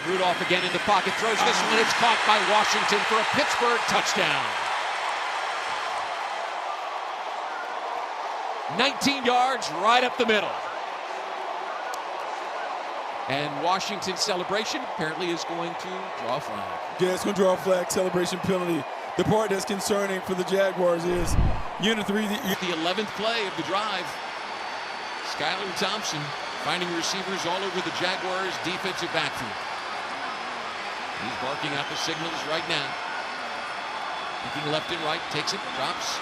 Rudolph again in the pocket, throws this one. It's caught by Washington for a Pittsburgh touchdown. 19 yards right up the middle. And Washington's celebration apparently is going to draw a flag. Yeah, it's going to draw a flag, celebration penalty. The part that's concerning for the Jaguars is Unit 3. The 11th play of the drive. Skylar Thompson finding receivers all over the Jaguars' defensive backfield. He's barking out the signals right now. Looking left and right, takes it, drops.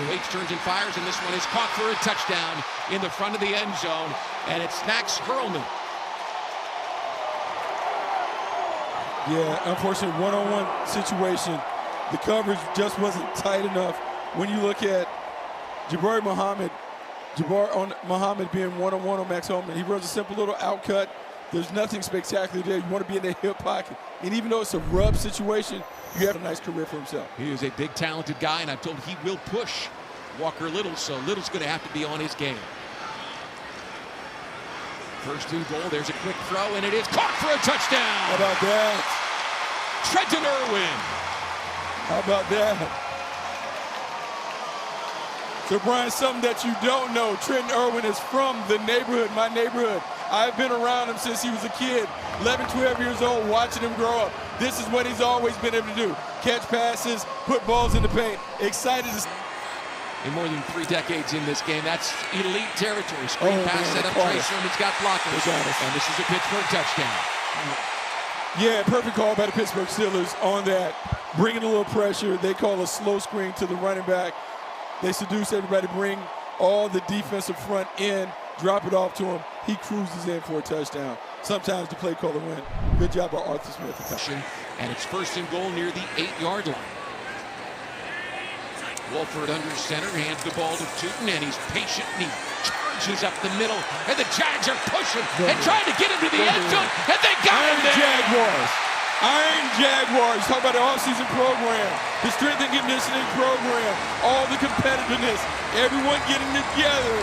Waits, turns and fires, and this one is caught for a touchdown in the front of the end zone, and it's Max Hurlman. Yeah, unfortunate one-on-one situation. The coverage just wasn't tight enough. When you look at Jabbar Muhammad being one-on-one on Max Hurlman, he runs a simple little outcut. There's nothing spectacular there. You want to be in the hip pocket. And even though it's a rub situation, you have a nice career for himself. He is a big, talented guy, and I'm told he will push Walker Little, so Little's going to have to be on his game. First and goal, there's a quick throw, and it is caught for a touchdown. How about that? Trenton Irwin. How about that? So, Brian, something that you don't know, Trenton Irwin is from the neighborhood, my neighborhood. I've been around him since he was a kid, 11, 12 years old, watching him grow up. This is what he's always been able to do. Catch passes, put balls in the paint. Excited to... In more than 3 decades in this game, that's elite territory. Screen pass set up, Trey Sermon's got blockers. And this is a Pittsburgh touchdown. Yeah, perfect call by the Pittsburgh Steelers on that. Bringing a little pressure. They call a slow screen to the running back. They seduce everybody, bring all the defensive front in, drop it off to him. He cruises in for a touchdown. Sometimes the play caller win. Good job by Arthur Smith. And it's first and goal near the 8-yard line. Wolford under center, hands the ball to Tootin, and he's patient, and he charges up the middle, and the Jags are pushing and trying to get him to the end zone, and they got him there. Jaguars. Iron Jaguars. Talk about the offseason program, the strength and conditioning program, all the competitiveness, everyone getting together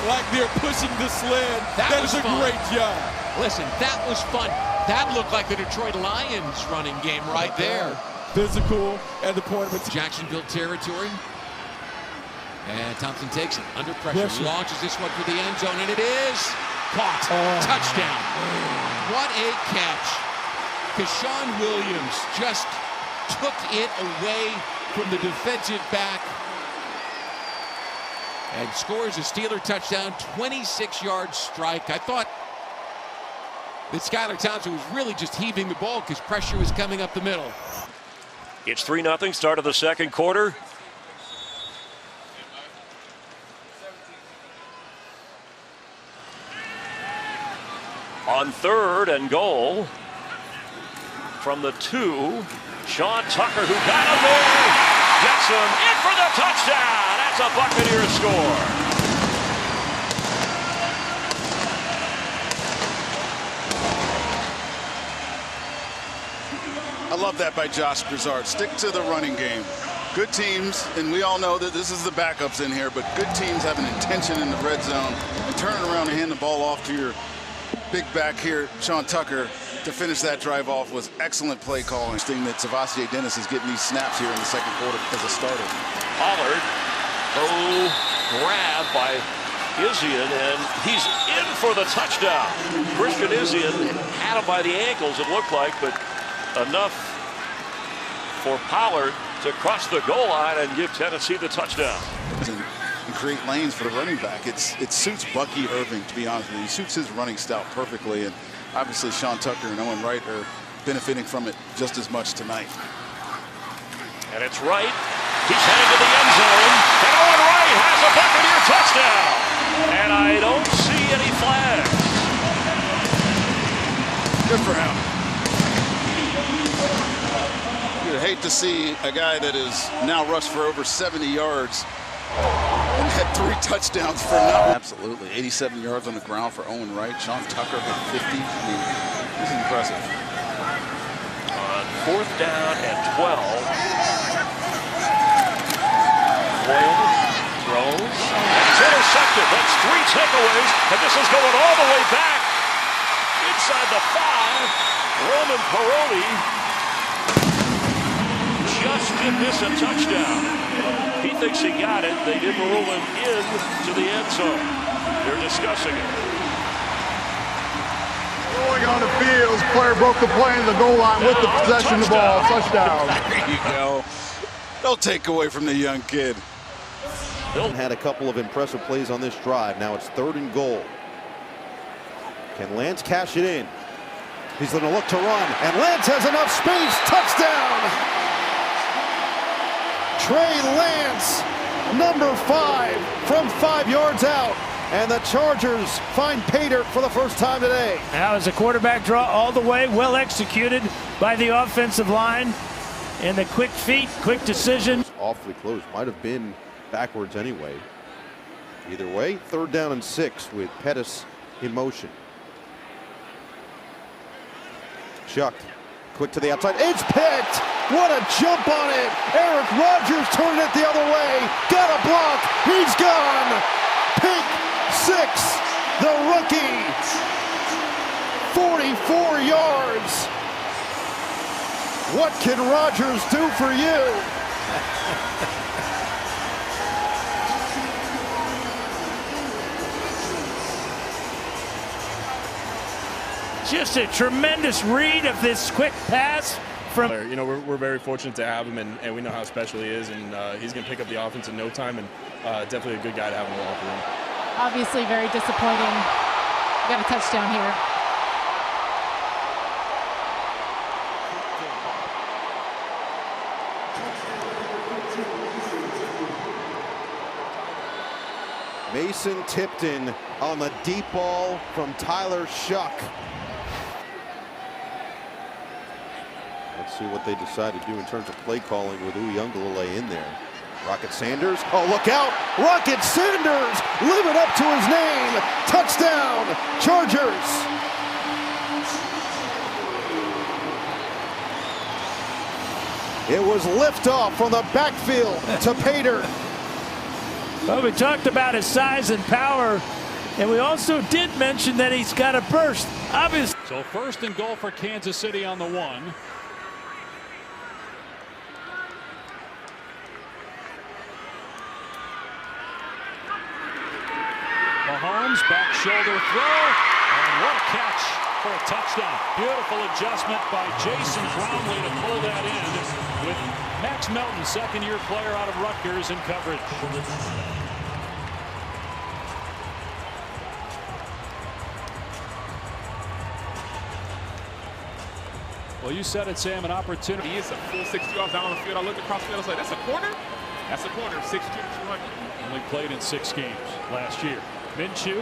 like they're pushing the sled. That is a great job. Listen, that was fun. That looked like the Detroit Lions running game right there. Physical at the point of it. Jacksonville territory. And Thompson takes it under pressure. Launches this one for the end zone, and it is caught. Touchdown. What a catch. Keshawn Williams just took it away from the defensive back and scores a Steeler touchdown, 26-yard strike. I thought that Skylar Thompson was really just heaving the ball because pressure was coming up the middle. It's 3-0, start of the second quarter. On 3rd and goal from the 2, Sean Tucker, who got him there, gets him in for the touchdown. That's a Buccaneers score. I love that by Josh Broussard. Stick to the running game. Good teams, and we all know that this is the backups in here, but good teams have an intention in the red zone. And turning around and hand the ball off to your big back here, Sean Tucker, to finish that drive off was excellent play calling. Thing that Savassi Dennis is getting these snaps here in the second quarter as a starter. Pollard, grabbed by Izien, and he's in for the touchdown. Christian Izien had him by the ankles, it looked like, but enough for Pollard to cross the goal line and give Tennessee the touchdown. And create lanes for the running back. It suits Bucky Irving, to be honest with you. He suits his running style perfectly, and obviously Sean Tucker and Owen Wright are benefiting from it just as much tonight. And it's Wright. He's heading to the end zone, and Owen Wright has a Buccaneer touchdown. And I don't see any flags. Good for him. You'd hate to see a guy that is now rushed for over 70 yards and had 3 touchdowns for nothing. Absolutely. 87 yards on the ground for Owen Wright. Sean Tucker had 50. I mean, this is impressive. On 4th down and 12. Boyle throws. It's intercepted. That's 3 takeaways. And this is going all the way back inside the 5. Roman Paroli just did miss a touchdown. He thinks he got it. They didn't rule him in to the end zone. They're discussing it. Going on the field, player broke the play in the goal line with the possession of the ball. Touchdown. There you go. Don't take away from the young kid. Had a couple of impressive plays on this drive. Now it's 3rd and goal. Can Lance cash it in? He's going to look to run, and Lance has enough space. Touchdown! Trey Lance, number 5, from 5 yards out. And the Chargers find pay dirt for the first time today. Now is a quarterback draw all the way, well executed by the offensive line. And the quick feet, quick decision. Awfully close, might have been backwards anyway. Either way, 3rd down and 6 with Pettis in motion. Chucked, quick to the outside, it's picked! What a jump on it! Eric Rodgers turned it the other way, got a block, he's gone! Pick 6, the rookie, 44 yards. What can Rodgers do for you? Just a tremendous read of this quick pass from. You know, we're very fortunate to have him, and we know how special he is, and he's going to pick up the offense in no time, and definitely a good guy to have in the locker room. Obviously very disappointing. Got a touchdown here. Mason Tipton on the deep ball from Tyler Shuck. Let's see what they decide to do in terms of play calling with Uyunglele in there. Rocket Sanders, oh look out, Rocket Sanders, living up to his name, touchdown, Chargers. It was liftoff from the backfield to pay dirt. Well, we talked about his size and power, and we also did mention that he's got a burst. Obviously. So 1st and goal for Kansas City on the 1. Mahomes, back shoulder throw, and what a catch for a touchdown. Beautiful adjustment by Jason Brownlee to pull that in with Max Melton, 2nd-year player out of Rutgers, in coverage. Well, you said it, Sam, an opportunity. He is a full 60 yards down the field. I looked across the field. I was like, that's a corner? That's a corner. 6'2", 200. Only played in 6 games last year. Minshew,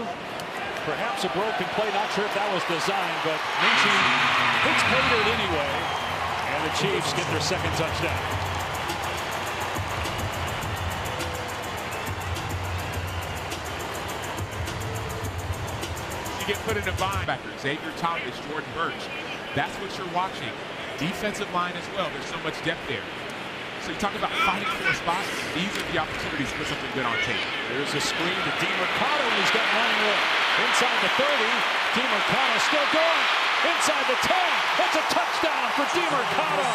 perhaps a broken play. Not sure if that was designed, but Minshew hits pay dirt anyway. And the Chiefs get their 2nd touchdown. You get put in a bind. Xavier Thomas, Jordan Burch. That's what you're watching. Defensive line as well. There's so much depth there. So you talk about fighting for a spot. These are the opportunities to put something good on tape. There's a screen to DeMercado, and he's got running room. Inside the 30, DeMercado still going. Inside the 10, that's a touchdown for DeMercado.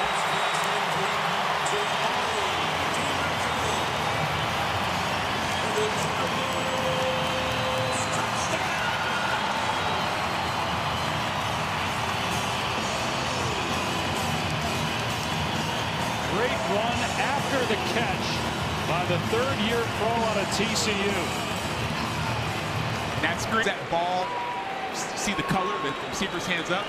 Great run after the catch by the 3rd-year pro out of TCU. That screen, that ball, see the color, the receiver's hands up,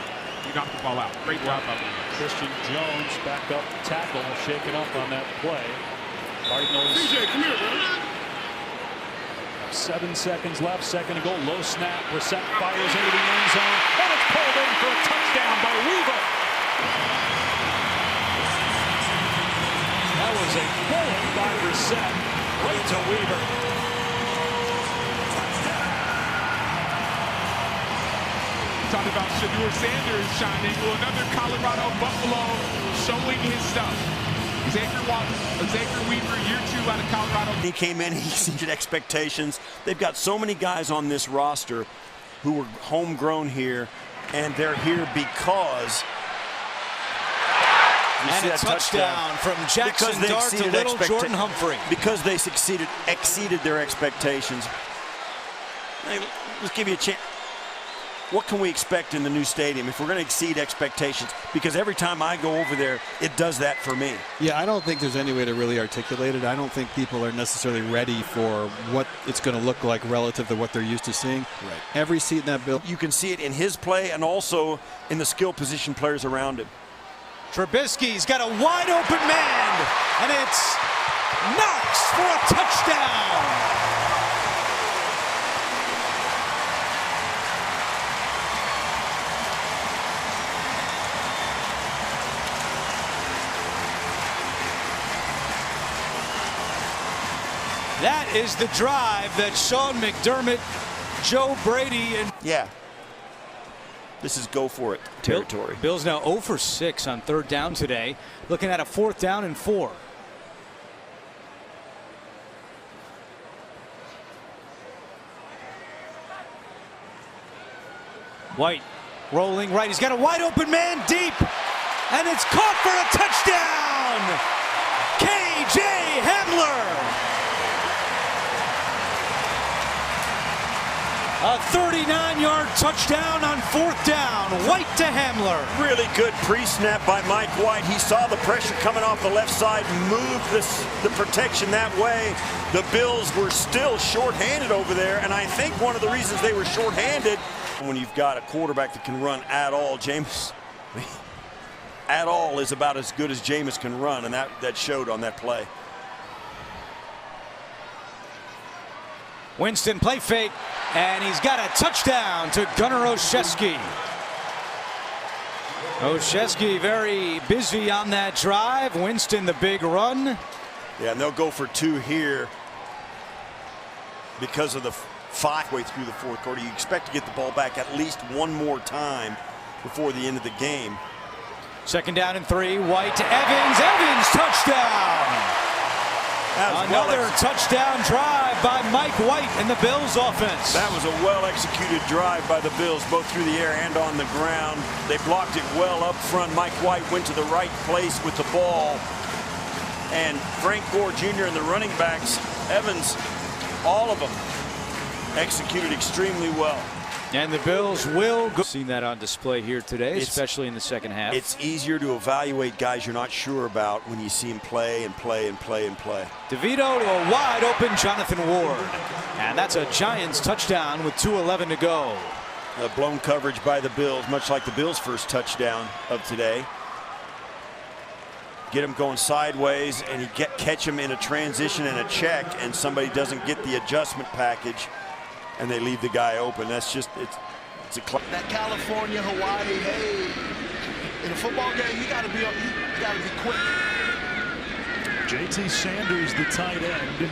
you knock the ball out. Great job by him. Christian Jones, backup tackle, shaken up on that play. Cardinals. CJ, come here, man. 7 seconds left, 2nd and goal, low snap. Brissett fires into the end zone, and it's pulled in for a touchdown by Weaver. That was a bullet by Brissett, right to Weaver. Talking about Shedeur Sanders shining. Well, another Colorado Buffalo showing his stuff. Xavier Weaver, year 2 out of Colorado. He came in, he exceeded expectations. They've got so many guys on this roster who were homegrown here, and they're here because see And a that touchdown from Jackson Dart to little Jordan Humphrey. Because they exceeded their expectations. Hey, let's give you a chance. What can we expect in the new stadium if we're going to exceed expectations? Because every time I go over there, it does that for me. Yeah, I don't think there's any way to really articulate it. I don't think people are necessarily ready for what it's going to look like relative to what they're used to seeing. Right. Every seat in that building. You can see it in his play and also in the skill position players around him. Trubisky's got a wide open man, and it's Knox for a touchdown. That is the drive that Sean McDermott, Joe Brady, and yeah, this is go for it territory. Bills now 0 for 6 on 3rd down today, looking at a 4th down and 4. White rolling right. He's got a wide open man deep, and it's caught for a touchdown. KJ Hamler. A 39-yard touchdown on 4th down. White to Hamler. Really good pre-snap by Mike White. He saw the pressure coming off the left side, moved the protection that way. The Bills were still shorthanded over there, and I think one of the reasons they were shorthanded, when you've got a quarterback that can run at all, Jameis, at all is about as good as Jameis can run, and that showed on that play. Winston play fake, and he's got a touchdown to Gunnar Olszewski. Olszewski very busy on that drive. Winston the big run. Yeah, and they'll go for 2 here because of the 5 way through the 4th quarter. You expect to get the ball back at least one more time before the end of the game. 2nd down and 3. White to Evans. Evans touchdown. Another touchdown drive by Mike White and the Bills offense. That was a well-executed drive by the Bills, both through the air and on the ground. They blocked it well up front. Mike White went to the right place with the ball. And Frank Gore Jr. and the running backs, Evans, all of them executed extremely well. And the Bills will go. Seen that on display here today, especially in the 2nd half. It's easier to evaluate guys you're not sure about when you see them play and play and play and play. DeVito to a wide open Jonathan Ward. And that's a Giants touchdown with 2:11 to go. Blown coverage by the Bills, much like the Bills' first touchdown of today. Get him going sideways, and catch him in a transition and a check, and somebody doesn't get the adjustment package, and they leave the guy open. That's just, it's a club. That California, Hawaii, hey, in a football game, you gotta be quick. JT Sanders, the tight end.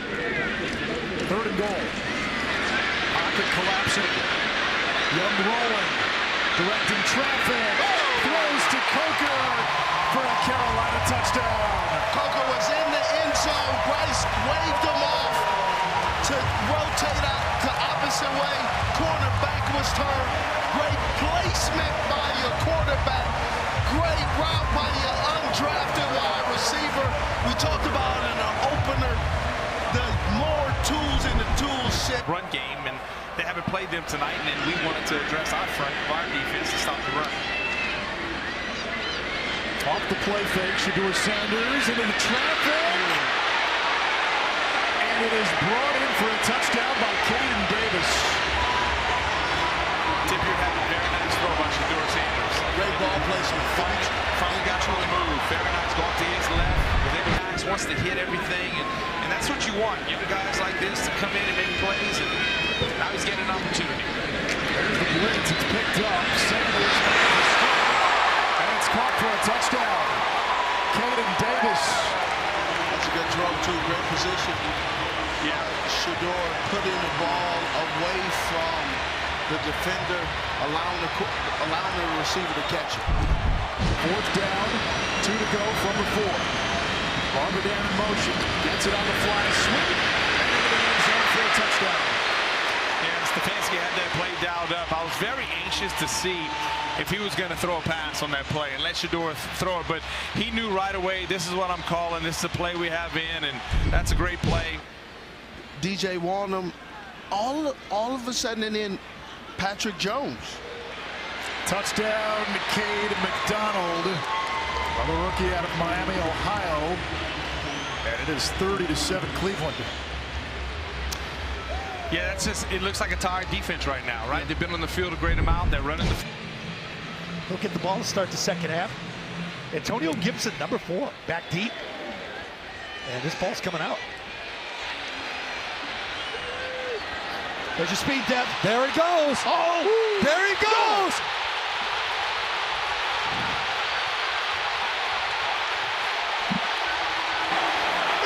3rd and goal. Pocket collapsing. Young rolling, directing traffic. Throws to Coker for a Carolina touchdown. Coker was in the end zone. Bryce waved him off to rotate out the opposite way. Cornerback was turned. Great placement by your quarterback. Great route by your undrafted wide receiver. We talked about in an opener, the more tools in the tool shed. Run game, and they haven't played them tonight, and we wanted to address our front of our defense to stop the run. Off the play fake, Shedeur Sanders into the traffic. And it is brought in for a touchdown by Caden Davis. Tip your hat, very nice throw by Shedeur Sanders. Great ball placement. Finally got you on the move. Very nice, go to his left. But then Max wants to hit everything, and that's what you want. Young guys like this to come in and make plays, and now he's getting an opportunity. There's the blitz, it's picked up. Sanders, and it's caught for a touchdown. Caden Davis. That's a good throw, too. Great position. Yeah, Shedeur putting the ball away from the defender, allowing the receiver to catch it. 4th down, 2 to go from the 4. Barber down in motion, gets it on the fly, sweep, and into the end zone for a touchdown. Yeah, Stefanski had that play dialed up. I was very anxious to see if he was going to throw a pass on that play and let Shedeur throw it, but he knew right away, this is what I'm calling, this is the play we have in, and that's a great play. DJ Wonnum, all of a sudden, and then Patrick Jones. Touchdown, Cade McDonald, the rookie out of Miami, Ohio, and it is 30-7 Cleveland. Yeah, that's just, it looks like a tired defense right now, right? They've been on the field a great amount. They're running the field. He'll get the ball to start the second half. Antonio Gibson, number 4, back deep. And this ball's coming out. There's your speed depth. There he goes. Oh, there he goes.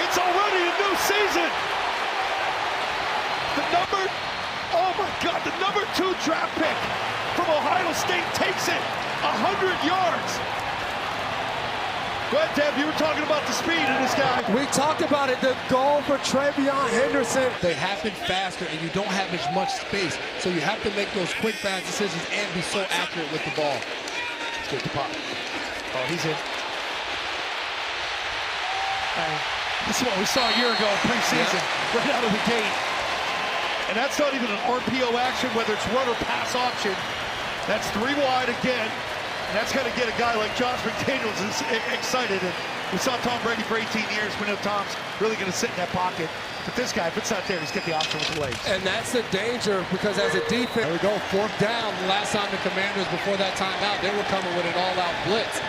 It's already a new season. Oh my God, the number 2 draft pick from Ohio State takes it 100 yards. Go ahead, Deb, you were talking about the speed of this guy. We talked about it, the goal for Travion Henderson. They happen faster and you don't have as much space. So you have to make those quick, fast decisions and be so accurate with the ball. Let's get the pop. Oh, he's in. This is what we saw a year ago in preseason, right out of the gate. And that's not even an RPO action, whether it's run or pass option. That's 3 wide again. And that's going to get a guy like Josh McDaniels excited. And we saw Tom Brady for 18 years. We know Tom's really going to sit in that pocket. But this guy, if it's not there, he's got the option with the legs. And that's the danger, because as a defense, there we go, 4th down. Last time the Commanders, before that timeout, they were coming with an all-out blitz.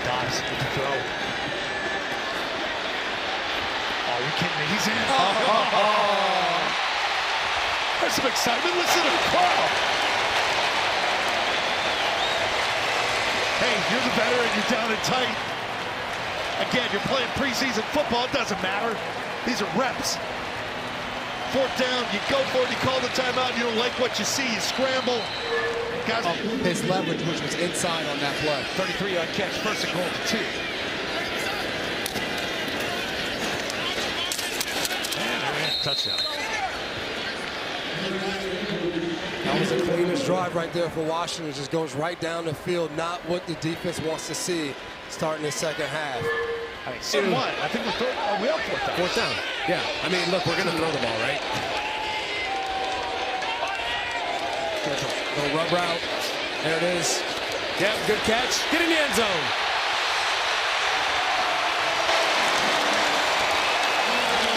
Dobbs with the throw. Oh, you kidding me? He's in. There's some excitement. Listen to the crowd. Hey, you're the veteran. You're down and tight. Again, you're playing preseason football. It doesn't matter. These are reps. 4th down. You go for it. You call the timeout. You don't like what you see. You scramble. Guys, his leverage, which was inside on that play. 33-yard catch. First and goal to 2. Touchdown. That was the cleanest drive right there for Washington. It just goes right down the field, not what the defense wants to see starting the second half. So what? I think we up 4th down. 4th down. Yeah. I mean, look, we're going to throw the ball, right? Little rub route. There it is. Yep, good catch. Get in the end zone.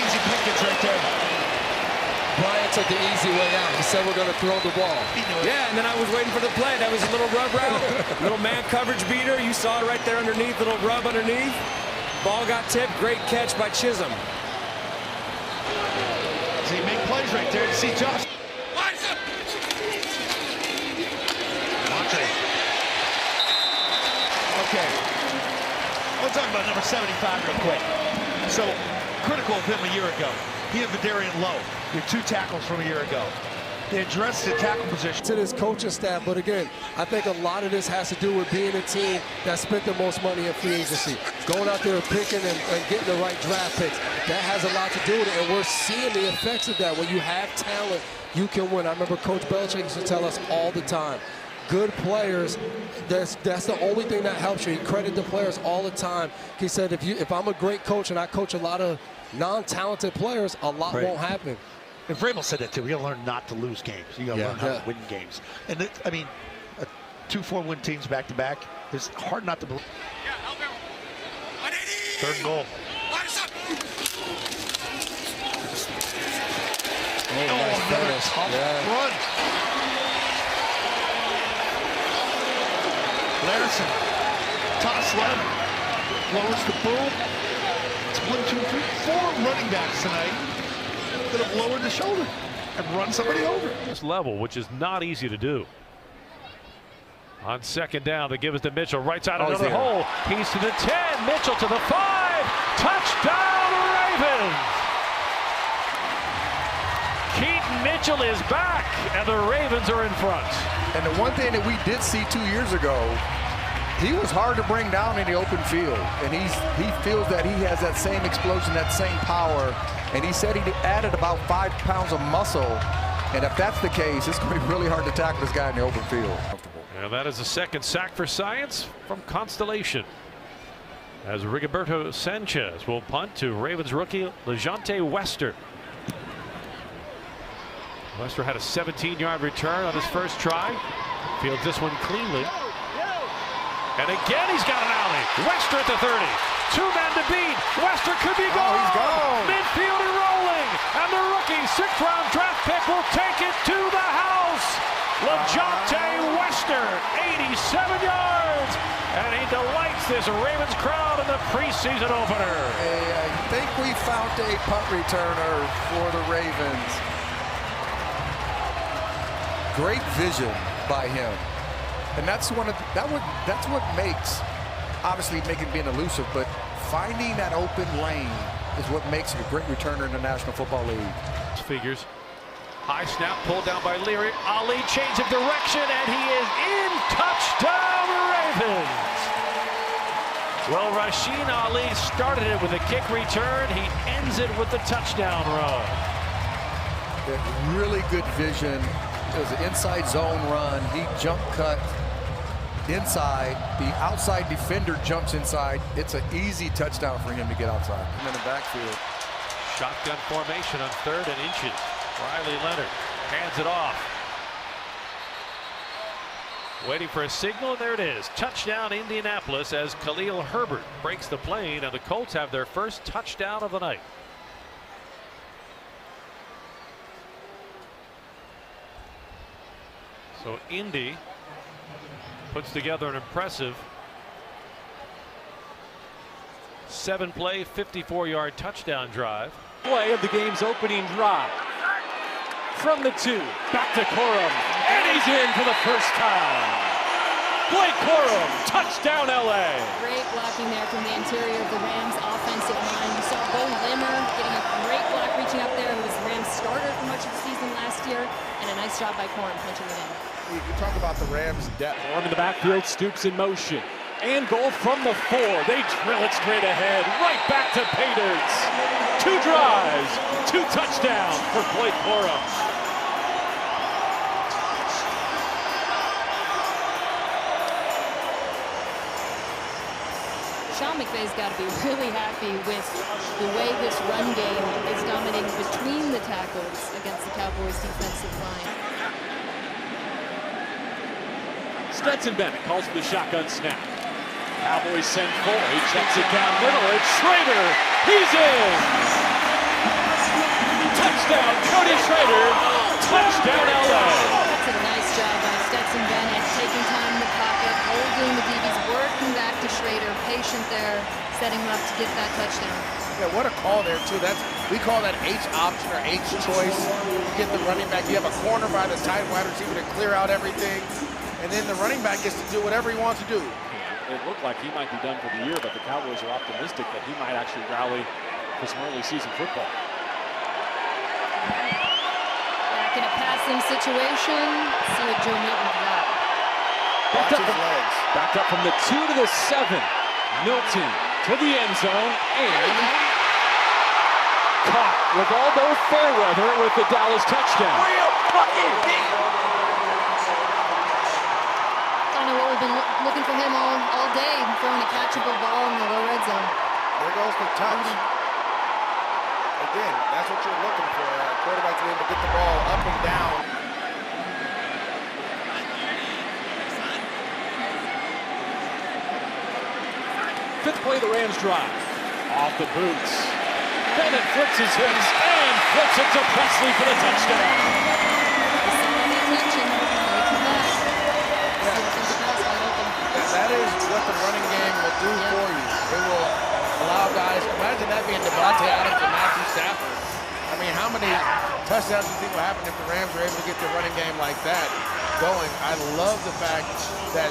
Easy pickets right there. Brian took the easy way out. He said we're going to throw the ball. Yeah, and then I was waiting for the play. That was a little rub route, little man coverage beater. You saw it right there underneath, little rub underneath. Ball got tipped. Great catch by Chisholm. See, make plays right there. You see Josh. Okay. I want to talk about number 75 real quick. So, critical of him a year ago. He and Vidarian Lowe, your 2 tackles from a year ago. They addressed the tackle position. To this coaching staff, but again, I think a lot of this has to do with being a team that spent the most money in free agency. Going out there picking and getting the right draft picks. That has a lot to do with it, and we're seeing the effects of that. When you have talent, you can win. I remember Coach Belichick used to tell us all the time, good players, that's the only thing that helps you. He credited the players all the time. He said, if I'm a great coach and I coach a lot of non-talented players, a lot won't happen. And Vrabel said that too. You got to learn not to lose games. You got to learn how to win games. And I mean, 2-4 win teams back to back. It's hard not to believe. 3rd goal. Another tough run. Larson, toss left, lowers the boom. It's 1, 2, 3, 4 running backs tonight that have lowered the shoulder and run somebody over. This level, which is not easy to do. On 2nd down, they give it to Mitchell. Right side, another hole. He's to the 10. Mitchell to the 5. Touchdown, Ravens. Keaton Mitchell is back, and the Ravens are in front. And the one thing that we did see 2 years ago, he was hard to bring down in the open field, and he feels that he has that same explosion, that same power, and he said he added about 5 pounds of muscle. And if that's the case, it's going to be really hard to tackle this guy in the open field. And that is the second sack for Science from Constellation, as Rigoberto Sanchez will punt to Ravens rookie LeJonte Wester. Wester had a 17-yard return on his first try. Fields this one cleanly. And again, he's got an alley. Wester at the 30. 2 men to beat. Wester could be gone. He's gone. Midfield and rolling. And the rookie 6th-round draft pick will take it to the house. LeJonte Wester, 87 yards. And he delights this Ravens crowd in the preseason opener. I think we found a punt returner for the Ravens. Great vision by him. And that's what makes, obviously making being elusive, but finding that open lane is what makes a great returner in the National Football League. Figures. High snap pulled down by Leary. Ali change of direction, and he is in. Touchdown Ravens. Well, Rasheen Ali started it with a kick return. He ends it with the touchdown run. Really good vision. It was an inside zone run. He jump cut inside. The outside defender jumps inside. It's an easy touchdown for him to get outside. In the backfield. Shotgun formation on 3rd and inches. Riley Leonard hands it off. Waiting for a signal, and there it is. Touchdown Indianapolis as Khalil Herbert breaks the plane, and the Colts have their first touchdown of the night. So Indy puts together an impressive 7-play, 54-yard touchdown drive. Play of the game's opening drive. From the 2, back to Corum, and he's in for the first time. Blake Corum, touchdown LA. Great blocking there from the interior of the Rams offensive line. You saw Bo Limmer getting a great block reaching up there, who was the Rams starter for much of the season last year, and a nice job by Corum punching it in. You talk about the Rams' depth. Corum in the backfield, Stoops in motion. And goal from the 4. They drill it straight ahead, right back to pay dirt. 2 drives, 2 touchdowns for Blake Corum. Sean McVay's got to be really happy with the way this run game is dominating between the tackles against the Cowboys' defensive line. Stetson Bennett calls for the shotgun snap. Cowboys send 4. He checks it down middle. It's Schrader. He's in. Touchdown, Cody Schrader. Touchdown, LA. That's a nice job by Stetson Bennett, taking time in the pocket, holding the DBs, working back to Schrader, patient there, setting him up to get that touchdown. Yeah, what a call there, too. We call that H option or H choice. You get the running back. You have a corner by the tight wide receiver to clear out everything. And then the running back gets to do whatever he wants to do. It looked like he might be done for the year, but the Cowboys are optimistic that he might actually rally for some early season football. Back in a passing situation. See what Joe Milton got. Backed up from the 2 to the 7. Milton to the end zone and caught Rivaldo Fairweather with the Dallas touchdown. We've been looking for him all day, throwing a catchable ball in the low red zone. There goes the touch. Again, that's what you're looking for. Quarterback's able to get the ball up and down. Fifth play of the Rams drive. Off the boots. Bennett flips his hips and flips it to Presley for the touchdown. That is what the running game will do for you. It will allow guys, imagine that being Devontae Adams and Matthew Stafford. I mean, how many touchdowns do you think will happen if the Rams are able to get their running game like that going? I love the fact that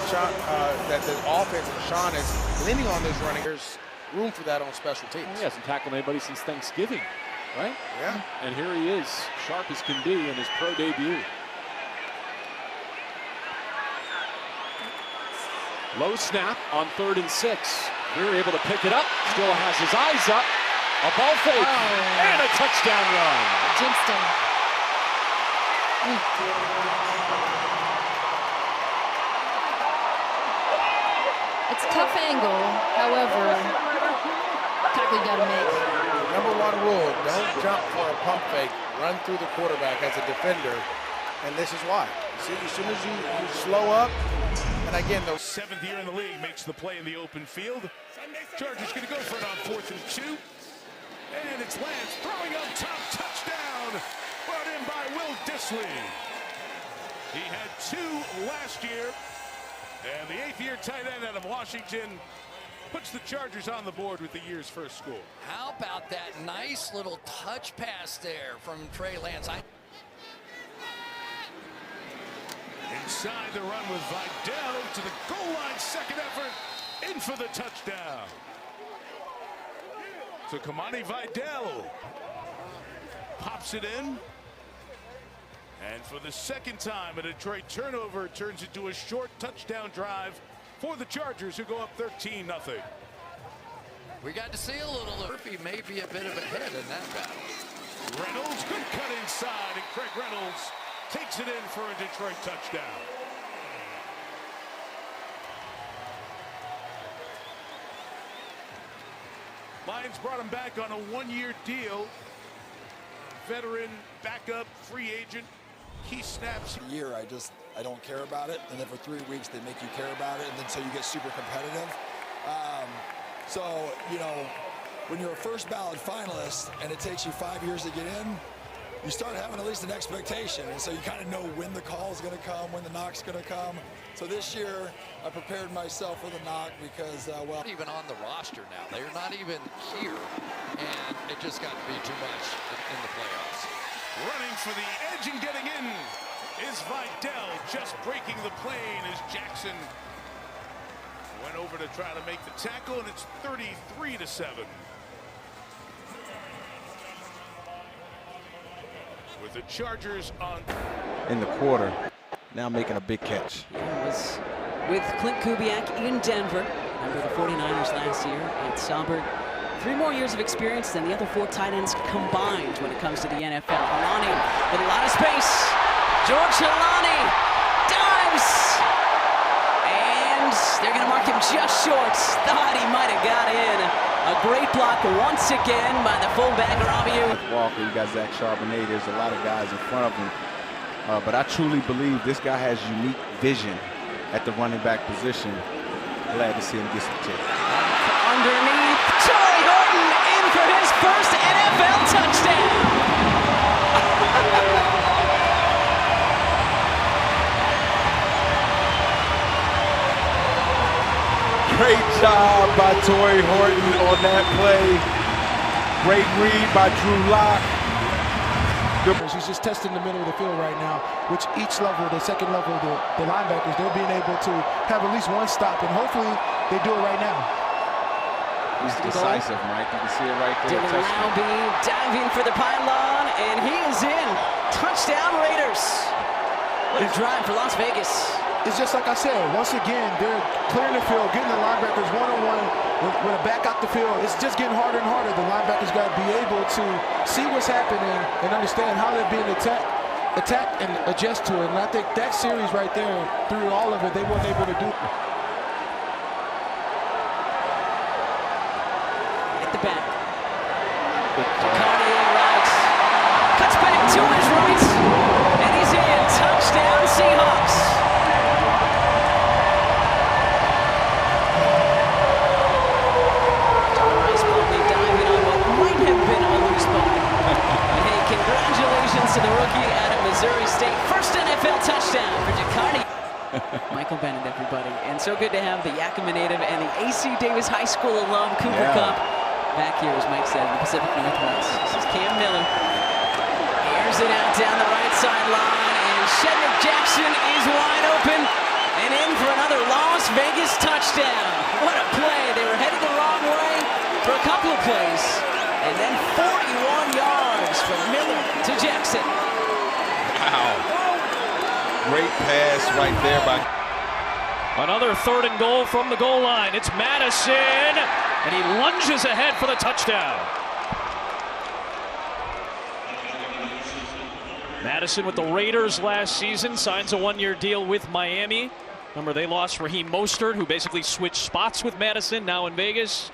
that the offense and Sean is leaning on this running. There's room for that on special teams. He hasn't tackled anybody since Thanksgiving, right? Yeah. And here he is, sharp as can be in his pro debut. Low snap on 3rd and 6. We're able to pick it up. Still has his eyes up. A ball fake and a touchdown run. Jinxed him. It's a tough angle, however, tackle you got to make. Number one rule, don't jump for a pump fake. Run through the quarterback as a defender, and this is why. See, as soon as you slow up, and again, those 7th year in the league makes the play in the open field. Chargers going to go for it on 4th and 2. And it's Lance throwing up top, touchdown, brought in by Will Dissly. He had 2 last year, and the 8th-year tight end out of Washington puts the Chargers on the board with the year's first score. How about that nice little touch pass there from Trey Lance? Inside the run with Vidal to the goal line, second effort, in for the touchdown. So Kamani Vidal pops it in. And for the second time, a Detroit turnover turns into a short touchdown drive for the Chargers, who go up 13-0. We got to see a little. Murphy may be a bit of ahead in that battle. Reynolds, good cut inside, and Craig Reynolds takes it in for a Detroit touchdown. Lions brought him back on a 1-year deal. Veteran, backup, free agent. Key snaps. I don't care about it, and then for 3 weeks they make you care about it, and then so you get super competitive. So, you know, when you're a first ballot finalist and it takes you 5 years to get in, you start having at least an expectation, and so you kind of know when the call is going to come, when the knock's going to come. So this year I prepared myself for the knock because, well, Not even on the roster now. They're not even here, and it just got to be too much in the playoffs. Running for the edge and getting in is Vidal, just breaking the plane as Jackson went over to try to make the tackle, and it's 33-7. With the Chargers on in the quarter, now making a big catch. It was with Clint Kubiak in Denver, under the 49ers last year, and Saubert. 3 more years of experience than the other 4 tight ends combined when it comes to the NFL. Helani with a lot of space. George Helani dives. And they're going to mark him just short. Thought he might have got in. A great block once again by the fullback, Rabiu. Walker, you got Zach Charbonnet. There's a lot of guys in front of him. But I truly believe this guy has unique vision at the running back position. Glad to see him get some tips. Underneath, Torrey Horton in for his first NFL touchdown. Great job by Torrey Horton on that play. Great read by Drew Lock. He's just testing the middle of the field right now, which each level, the second level, the linebackers, they're being able to have at least one stop, and hopefully they do it right now. He's decisive, Mike. You can see it right there. Touchdown. Diving for the pylon, and he is in. Touchdown, Raiders. What a drive for Las Vegas. It's just like I said, once again, they're clearing the field, getting the linebackers one-on-one with a back out the field. It's just getting harder and harder. The linebackers got to be able to see what's happening and understand how they're being attacked and adjust to it. And I think that series right there, through all of it, they weren't able to do it. At the back. Cardier right. Cuts back to his right. And he's in. Touchdown, Seahawks. Congratulations to the rookie out of Missouri State. First NFL touchdown for Jacardi. Michael Bennett, everybody. And so good to have the Yakima native and the A.C. Davis High School alum, Cooper Kupp, back here, as Mike said, in the Pacific Northwest. This is Cam Miller. Airs it out down the right sideline, and Shedrick Jackson is wide open and in for another Las Vegas touchdown. What a play. They were headed the wrong way for a couple of plays. And then 41 yards from Miller to Jackson. Wow. Great pass right there by... Another 3rd and goal from the goal line. It's Madison, and he lunges ahead for the touchdown. Madison with the Raiders last season, signs a one-year deal with Miami. Remember, they lost Raheem Mostert, who basically switched spots with Madison, now in Vegas.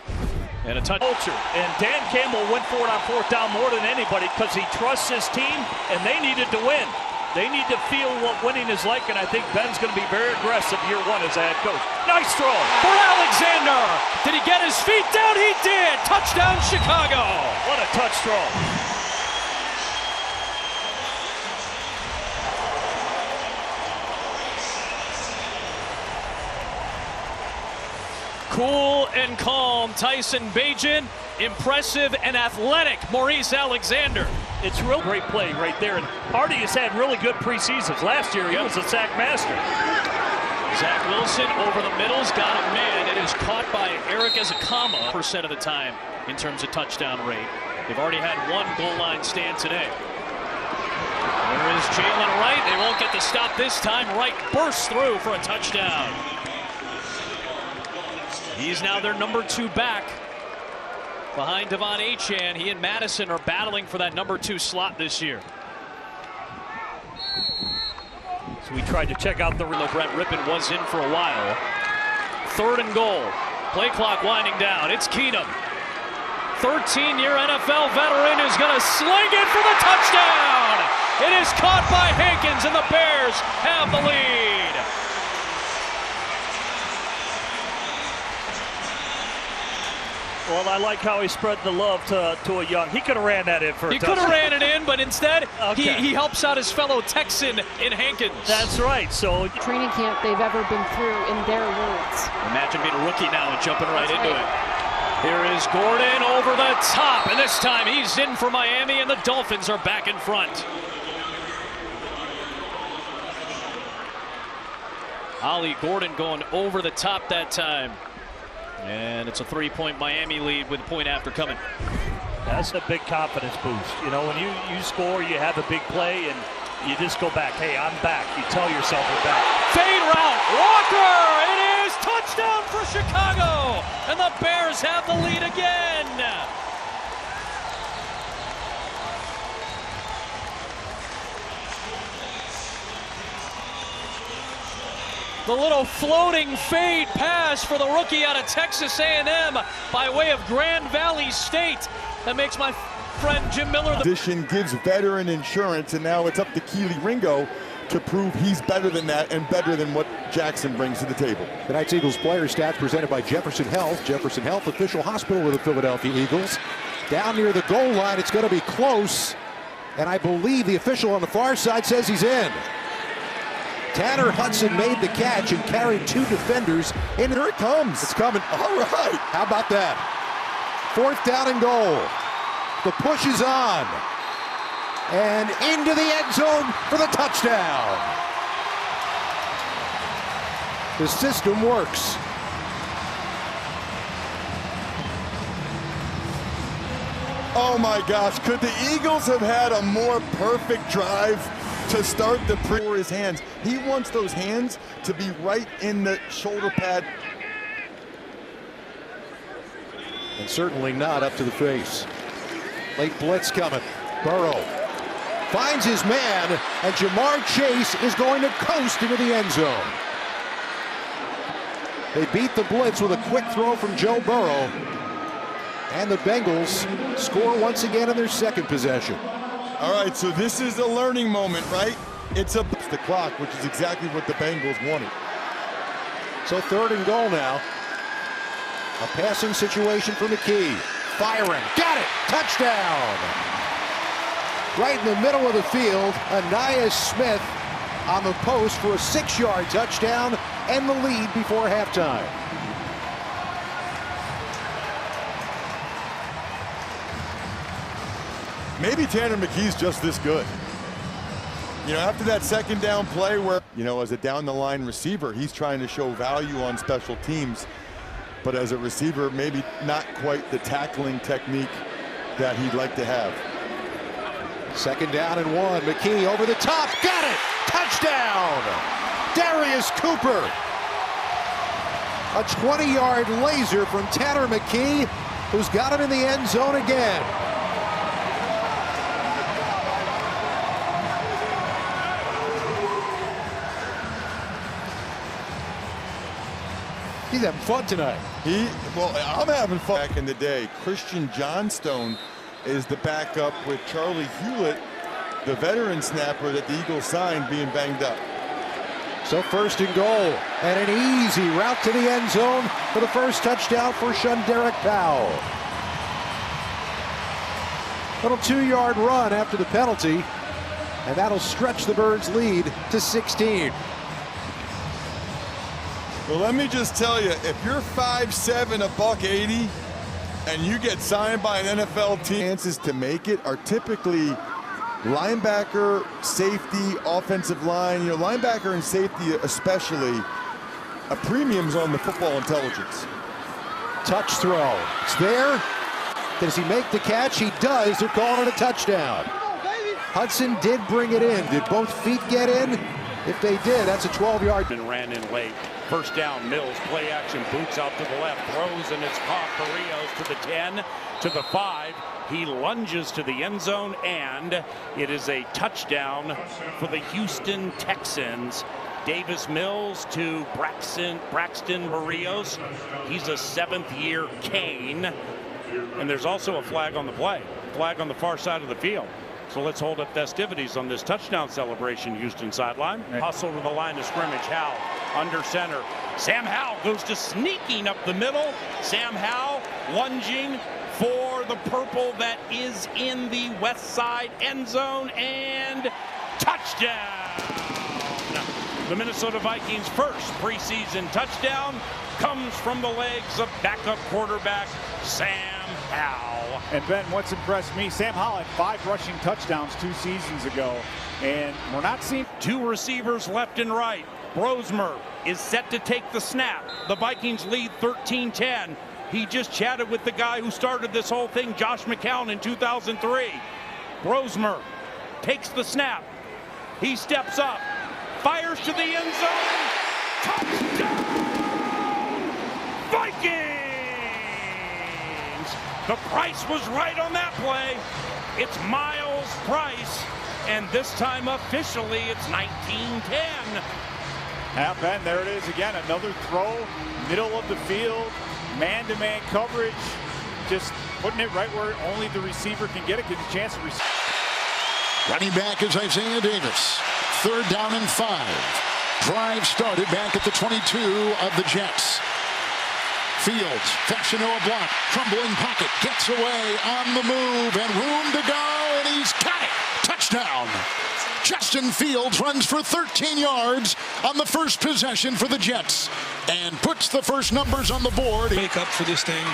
And a touch. And Dan Campbell went for it on fourth down more than anybody because he trusts his team, and they needed to win. They need to feel what winning is like, and I think Ben's going to be very aggressive year one as a head coach. Nice throw for Alexander. Did he get his feet down? He did. Touchdown, Chicago. What a touch throw. Cool and calm, Tyson Bagent. Impressive and athletic, Maurice Alexander. It's a real great play right there. And Hardy has had really good preseasons. Last year, he was a sack master. Zach Wilson over the middle's got a man. It is caught by Eric Ezekama % of the time in terms of touchdown rate. They've already had one goal line stand today. There is Jalen Wright. They won't get the stop this time. Wright bursts through for a touchdown. He's now their number 2 back. Behind Devon Achane, he and Madison are battling for that number 2 slot this year. So we tried to check out the... Though Brett Rippon was in for a while. 3rd and goal. Play clock winding down. It's Keenum. 13-year NFL veteran is going to sling it for the touchdown. It is caught by Hankins, and the Bears have the lead. Well, I like how he spread the love to a young. He could have ran that in for a touchdown. He could have ran it in, but instead he helps out his fellow Texan in Hankins. That's right. So training camp they've ever been through, in their words. Imagine being a rookie now and jumping right into it. Here is Gordon over the top, and this time he's in for Miami, and the Dolphins are back in front. Ollie Gordon going over the top that time. And it's a 3-point Miami lead with a point after coming. That's a big confidence boost. You know, when you score, you have a big play, and you just go back. Hey, I'm back. You tell yourself you're back. Fade route. Walker. It is touchdown for Chicago. And the Bears have the lead again. The little floating fade pass for the rookie out of Texas A&M by way of Grand Valley State. That makes my friend Jim Miller. Addition gives veteran insurance, and now it's up to Keely Ringo to prove he's better than that and better than what Jackson brings to the table. Tonight's Eagles player stats presented by Jefferson Health. Jefferson Health, official hospital of the Philadelphia Eagles. Down near the goal line, it's going to be close. And I believe the official on the far side says he's in. Tanner Hudson made the catch and carried 2 defenders. And here it comes. It's coming. All right. How about that? 4th down and goal. The push is on. And into the end zone for the touchdown. The system works. Oh my gosh, could the Eagles have had a more perfect drive to start the for his hands? He wants those hands to be right in the shoulder pad. And certainly not up to the face. Late blitz coming. Burrow finds his man, and Jamar Chase is going to coast into the end zone. They beat the blitz with a quick throw from Joe Burrow. And the Bengals score once again in their 2nd possession. All right, so this is a learning moment, right? It's the clock, which is exactly what the Bengals wanted. So 3rd and goal now. A passing situation for McKee. Firing. Got it. Touchdown. Right in the middle of the field, Anais Smith on the post for a 6-yard touchdown and the lead before halftime. Maybe Tanner McKee's just this good. You know, after that 2nd down play where, you know, as a down-the-line receiver, he's trying to show value on special teams. But as a receiver, maybe not quite the tackling technique that he'd like to have. 2nd down and 1. McKee over the top. Got it. Touchdown. Darius Cooper. A 20-yard laser from Tanner McKee, who's got him in the end zone again. He's having fun tonight. Well, I'm having fun. Back in the day, Christian Johnstone is the backup with Charlie Hewlett, the veteran snapper that the Eagles signed, being banged up. So 1st and goal, and an easy route to the end zone for the first touchdown for Shunderick Powell. Little 2-yard run after the penalty, and that'll stretch the Birds' lead to 16. Well, let me just tell you, if you're 5'7", $180, and you get signed by an NFL team, chances to make it are typically linebacker, safety, offensive line. You know, linebacker and safety especially, a premium's on the football intelligence. Touch throw. It's there. Does he make the catch? He does. They're calling it a touchdown. Hudson did bring it in. Did both feet get in? If they did, that's a 12-yard. And ran in late. 1st down, Mills, play action, boots out to the left, throws, and it's caught. Barrios to the 10, to the 5. He lunges to the end zone, and it is a touchdown for the Houston Texans. Davis Mills to Braxton Barrios. He's a 7th-year Cane. And there's also a flag on the play. Flag on the far side of the field. So let's hold up festivities on this touchdown celebration, Houston sideline. Hustle to the line of scrimmage. Howell under center. Sam Howell goes to sneaking up the middle. Sam Howell lunging for the purple that is in the west side end zone, and touchdown. The Minnesota Vikings' first preseason touchdown comes from the legs of backup quarterback Sam Howell. And Ben, what's impressed me, Sam Howell had 5 rushing touchdowns 2 seasons ago, and we're not seeing 2 receivers left and right. Brosmer is set to take the snap. The Vikings lead 13-10. He just chatted with the guy who started this whole thing, Josh McCown, in 2003. Brosmer takes the snap. He steps up, fires to the end zone. Touchdown! Vikings! The price was right on that play. It's Miles Price, and this time officially it's 19-10. Ben, there it is again, another throw, middle of the field, man-to-man coverage, just putting it right where only the receiver can get it, get a chance to receive. Running back is Isaiah Davis. 3rd down and 5. Drive started back at the 22 of the Jets. Fields, Fashion a block, crumbling pocket, gets away on the move, and room to go, and he's got it. Touchdown. Justin Fields runs for 13 yards on the first possession for the Jets and puts the first numbers on the board. Make up for this thing.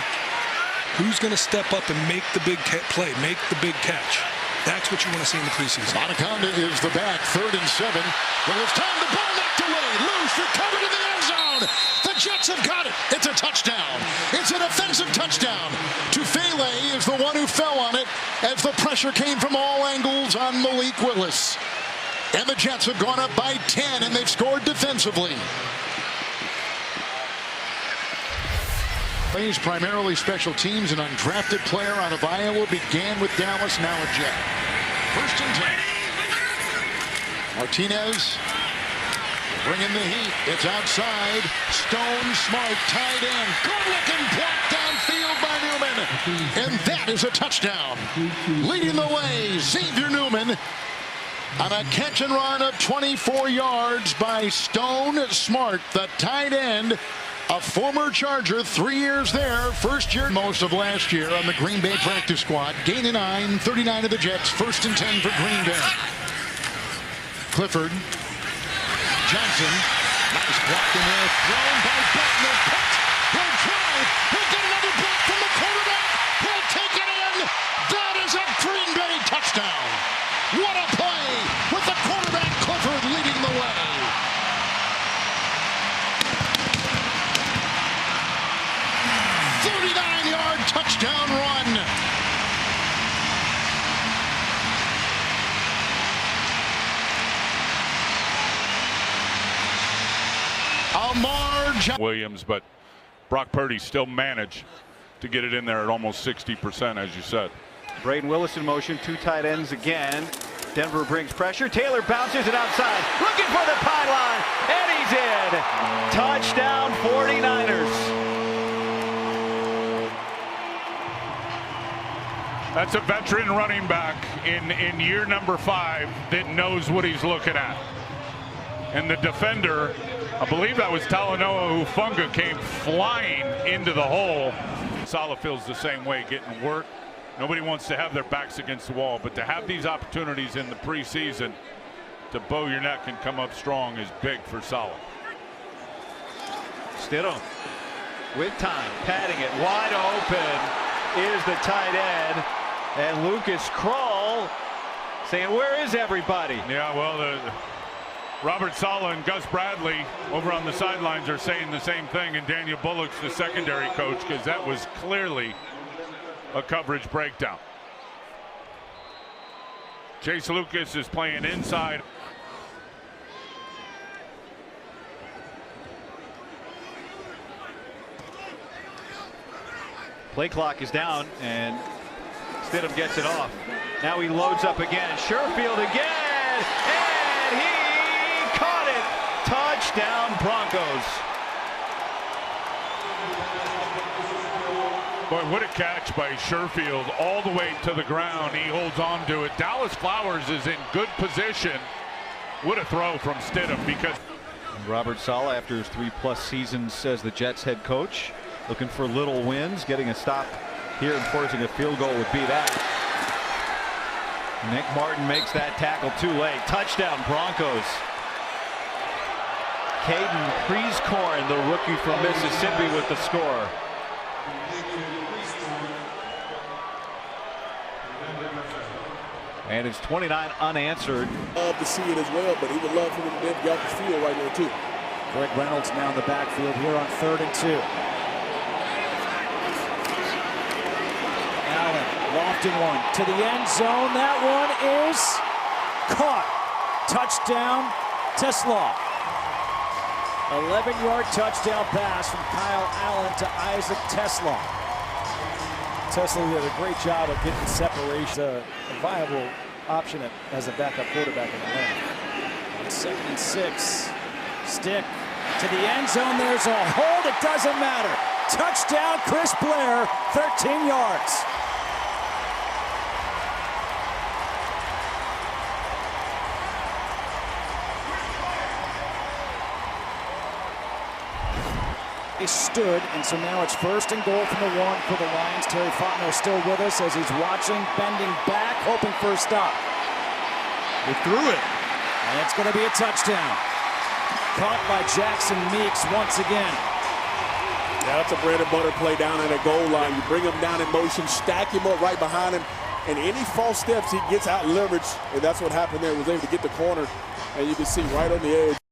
Who's going to step up and make the big play, make the big catch? That's what you want to see in the preseason. Anaconda is the back, 3rd and 7. Well, it's time, the ball knocked away. Loose, recovered in the end zone. The Jets have got it. It's a touchdown. It's an offensive touchdown. Tufele is the one who fell on it as the pressure came from all angles on Malik Willis. And the Jets have gone up by 10, and they've scored defensively. Plays primarily special teams. An undrafted player out of Iowa, began with Dallas, now a Jet. 1st and 10. Martinez bringing the heat. It's outside. Stone, Smart, tight end. Good-looking block downfield by Newman. And that is a touchdown. Leading the way, Xavier Newman on a catch and run of 24 yards by Stone Smart, the tight end. A former Charger, 3 years there, first year most of last year on the Green Bay practice squad. Gain of 9, 39 of the Jets, 1st and 10 for Green Bay. Clifford, Johnson, nice block in there, thrown by Butler, cut, he'll drive, he'll get another block from the quarterback, he'll take it in, that is a Green Bay touchdown. What a play, with the quarterback Clifford leading the way. Touchdown run. Williams, but Brock Purdy still managed to get it in there at almost 60%, as you said. Braden Willis in motion, 2 tight ends again. Denver brings pressure. Taylor bounces it outside, looking for the pylon, and he's in. Touchdown 49ers. That's a veteran running back in year number 5 that knows what he's looking at. And the defender, I believe that was Talanoa Hufanga, came flying into the hole. Saleh feels the same way, getting work. Nobody wants to have their backs against the wall, but to have these opportunities in the preseason to bow your neck and come up strong is big for Saleh. Stidham with time, patting it wide open is the tight end, and Lucas Kroll saying, where is everybody? Yeah, well, Robert Saleh and Gus Bradley over on the sidelines are saying the same thing, and Daniel Bullock's the secondary coach, because that was clearly a coverage breakdown. Chase Lucas is playing inside. Play clock is down, and Stidham gets it off. Now he loads up again. Sherfield again, and he caught it. Touchdown, Broncos. Boy, what a catch by Sherfield, all the way to the ground. He holds on to it. Dallas Flowers is in good position. What a throw from Stidham, because Robert Saleh, after his 3+ seasons as the Jets head coach, looking for little wins. Getting a stop here and forcing a field goal would be that. Nick Martin makes that tackle too late. Touchdown, Broncos. Caden Prieskorn, the rookie from Mississippi, with the score. And it's 29 unanswered. Love to see it as well, but he would love for him to get off the field right there too. Greg Reynolds now in the backfield here on 3rd and 2. Allen lofting one to the end zone. That one is caught. Touchdown, Tesla. 11-yard touchdown pass from Kyle Allen to Isaac Tesla. Tesla did a great job of getting separation. A viable option as a backup quarterback in Atlanta. 2nd and 6. Stick to the end zone. There's a hold. It doesn't matter. Touchdown, Chris Blair, 13 yards. They stood, and so now it's 1st and goal from the 1 for the Lions. Terry Fontenot still with us as he's watching, bending back, hoping for a stop. They threw it. And it's going to be a touchdown. Caught by Jackson Meeks once again. Yeah, that's a bread and butter play down at a goal line. You bring him down in motion, stack him up right behind him, and any false steps, he gets out leverage, and that's what happened there. He was able to get the corner, and you can see right on the edge.